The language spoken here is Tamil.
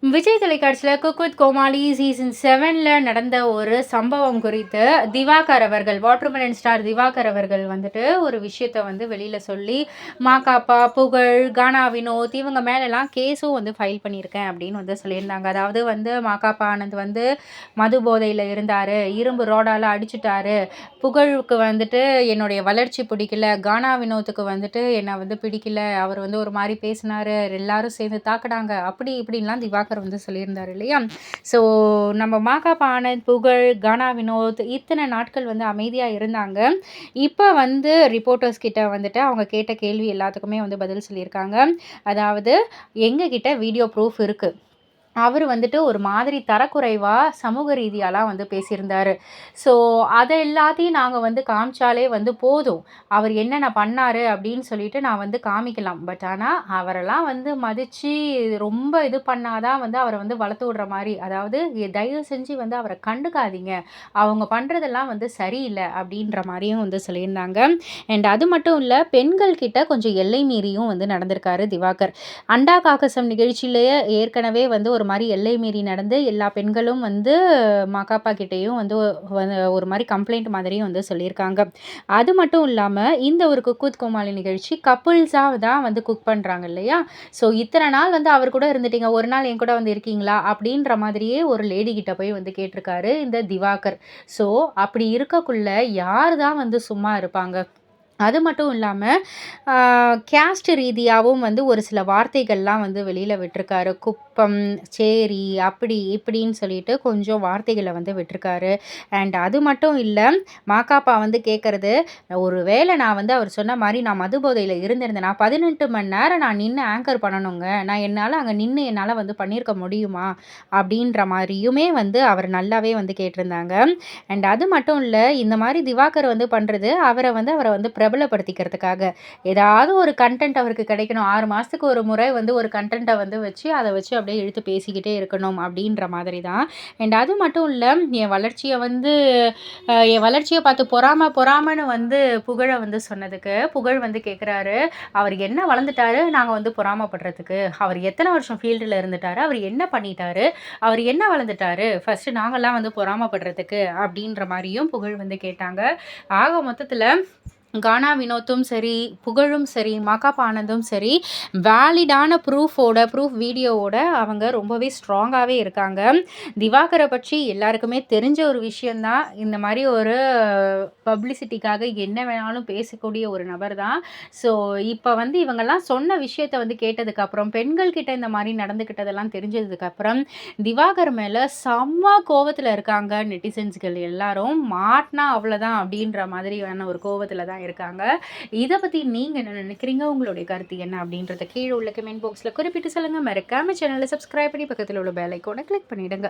விஜய் தொலைக்காட்சியில் குக் வித் கோமாளி சீசன் 7ல் நடந்த ஒரு சம்பவம் குறித்து திவாகர் அவர்கள், வாட்டர்மெலன் ஸ்டார் திவாகர் அவர்கள் வந்துட்டு ஒரு விஷயத்தை வந்து வெளியில் சொல்லி, மாகாப்பா, புகழ், கானா வினோத் இவங்க மேலெல்லாம் கேஸும் வந்து ஃபைல் பண்ணியிருக்கேன் அப்படின்னு வந்து சொல்லியிருந்தாங்க. அதாவது வந்து மாகாப்பா ஆனந்த் வந்து மது போதையில் இருந்தார், இரும்பு ரோடால் அடிச்சுட்டாரு, புகழுக்கு வந்துட்டு என்னுடைய வளர்ச்சி பிடிக்கல, கானா வினோத்துக்கு வந்துட்டு என்னை வந்து பிடிக்கல, அவர் வந்து ஒரு மாதிரி பேசினார், எல்லாரும் சேர்ந்து தாக்குனாங்க, அப்படி இப்படின்லாம் திவாகர் வந்து சொல்லியிருந்தார் இல்லையா. ஸோ நம்ம மாகாபா ஆனந்த், புகழ், கானா வினோத் இத்தனை நாட்கள் வந்து அமைதியாக இருந்தாங்க. இப்போ வந்து ரிப்போர்ட்டர்ஸ் கிட்ட வந்துட்டு அவங்க கேட்ட கேள்வி எல்லாத்துக்குமே வந்து பதில் சொல்லியிருக்காங்க. அதாவது எங்ககிட்ட வீடியோ ப்ரூஃப் இருக்குது, அவர் வந்துட்டு ஒரு மாதிரி தரக்குறைவா சமூக ரீதியாலாம் வந்து பேசியிருந்தாரு. ஸோ அதை எல்லாத்தையும் நாங்கள் வந்து காமிச்சாலே வந்து போதும், அவர் என்னென்ன பண்ணாரு அப்படின்னு சொல்லிட்டு நான் வந்து காமிக்கலாம். பட் ஆனால் அவரெல்லாம் வந்து மதித்து ரொம்ப இது பண்ணாதான் வந்து அவரை வந்து வளர்த்து விடுற மாதிரி, அதாவது தயவு செஞ்சு வந்து அவரை கண்டுக்காதீங்க, அவங்க பண்ணுறதெல்லாம் வந்து சரியில்லை அப்படின்ற மாதிரியும் வந்து சொல்லியிருந்தாங்க. அண்ட் அது மட்டும் இல்லை, பெண்கள் கிட்ட கொஞ்சம் எல்லை மீறியும் வந்து நடந்திருக்காரு திவாகர். அண்டா காக்கசம் நிகழ்ச்சியிலேயே ஏற்கனவே வந்து ஒரு மாதிரி எல்லை மீறி நடந்து எல்லா பெண்களும் வந்து மாகாப்பா கிட்டேயும் வந்து ஒரு மாதிரி கம்ப்ளைண்ட் மாதிரியும் வந்து சொல்லியிருக்காங்க. அது மட்டும் இல்லாமல் இந்த ஒரு குக் வித் கோமாளி நிகழ்ச்சி கப்புள்ஸாக தான் வந்து குக் பண்ணுறாங்க இல்லையா. ஸோ இத்தனை நாள் வந்து அவர் கூட இருந்துட்டீங்க, ஒரு நாள் என் கூட வந்து இருக்கீங்களா அப்படின்ற மாதிரியே ஒரு லேடி கிட்ட போய் வந்து கேட்டிருக்காரு இந்த திவாகர். ஸோ அப்படி இருக்கக்குள்ள யார் தான் வந்து சும்மா இருப்பாங்க. அது மட்டும் இல்லாமல் கேஸ்ட் ரீதியாகவும் வந்து ஒரு சில வார்த்தைகள்லாம் வந்து வெளியில் விட்டிருக்காரு. குப்பம், சேரி, அப்படி இப்படின்னு சொல்லிட்டு கொஞ்சம் வார்த்தைகளை வந்து விட்டிருக்காரு. அண்ட் அது மட்டும் இல்லை, மாகாப்பா வந்து கேட்குறது, ஒரு வேளை நான் வந்து அவர் சொன்ன மாதிரி நான் மது போதையில் இருந்திருந்தேன்னா 18 மணி நேரம் நான் நின்று ஆங்கர் பண்ணணுங்க, நான் என்னால் அங்கே நின்று என்னால் வந்து பண்ணியிருக்க முடியுமா அப்படின்ற மாதிரியுமே வந்து அவர் நல்லாவே வந்து கேட்டிருந்தாங்க. அண்ட் அது மட்டும் இல்லை, இந்த மாதிரி திவாகர் வந்து பண்ணுறது அவரை வந்து பிரபலப்படுத்திக்கிறதுக்காக, ஏதாவது ஒரு கண்டென்ட் அவருக்கு கிடைக்கணும், 6 மாதத்துக்கு ஒரு முறை வந்து ஒரு கண்டென்ட்டை வந்து வச்சு அதை வச்சு அப்படியே இழுத்து பேசிக்கிட்டே இருக்கணும் அப்படின்ற மாதிரி தான். அண்ட் அது மட்டும் இல்லை, என் வளர்ச்சியை பார்த்து பொறாமன்னு வந்து புகழை வந்து சொன்னதுக்கு புகழ் வந்து கேட்குறாரு, அவர் என்ன வளர்ந்துட்டாரு நாங்கள் வந்து பொறாமப்படுறதுக்கு, அவர் எத்தனை வருஷம் ஃபீல்டில் இருந்துட்டாரு, அவர் என்ன பண்ணிட்டாரு, அவர் என்ன வளர்ந்துட்டாரு, ஃபஸ்ட்டு நாங்கள்லாம் வந்து பொறாமப்படுறதுக்கு அப்படின்ற மாதிரியும் புகழ் வந்து கேட்டாங்க. ஆக மொத்தத்தில் கானா வினோத்தும் சரி, புகழும் சரி, மாகாபா ஆனந்தும் சரி, வேலிடான ப்ரூஃப் வீடியோவோட அவங்க ரொம்பவே ஸ்ட்ராங்காகவே இருக்காங்க. திவாகரை பற்றி எல்லாருக்குமே தெரிஞ்ச ஒரு விஷயந்தான், இந்த மாதிரி ஒரு பப்ளிசிட்டிக்காக என்ன வேணாலும் பேசக்கூடிய ஒரு நபர் தான். ஸோ இப்போ வந்து இவங்கெல்லாம் சொன்ன விஷயத்தை வந்து கேட்டதுக்கப்புறம், பெண்கள்கிட்ட இந்த மாதிரி நடந்துக்கிட்டதெல்லாம் தெரிஞ்சதுக்கப்புறம் திவாகர் மேலே செம்ம கோவத்தில் இருக்காங்க நெட்டிசன்ஸ்கள் எல்லாரும். மாட்டினா அவ்வளோதான் அப்படின்ற மாதிரியான ஒரு கோவத்தில் தான் இருக்காங்க. இதை பற்றி நீங்கள் என்ன நினைக்கிறீங்க, உங்களுடைய கருத்து என்ன அப்படின்றத கீழே உள்ள கமெண்ட் பாக்ஸில் குறிப்பிட்டு சொல்லுங்கள். மறக்காம சேனலை சப்ஸ்கிரைப் பண்ணி பக்கத்தில் உள்ள பெல் ஐகானை கிளிக் பண்ணிவிடுங்க.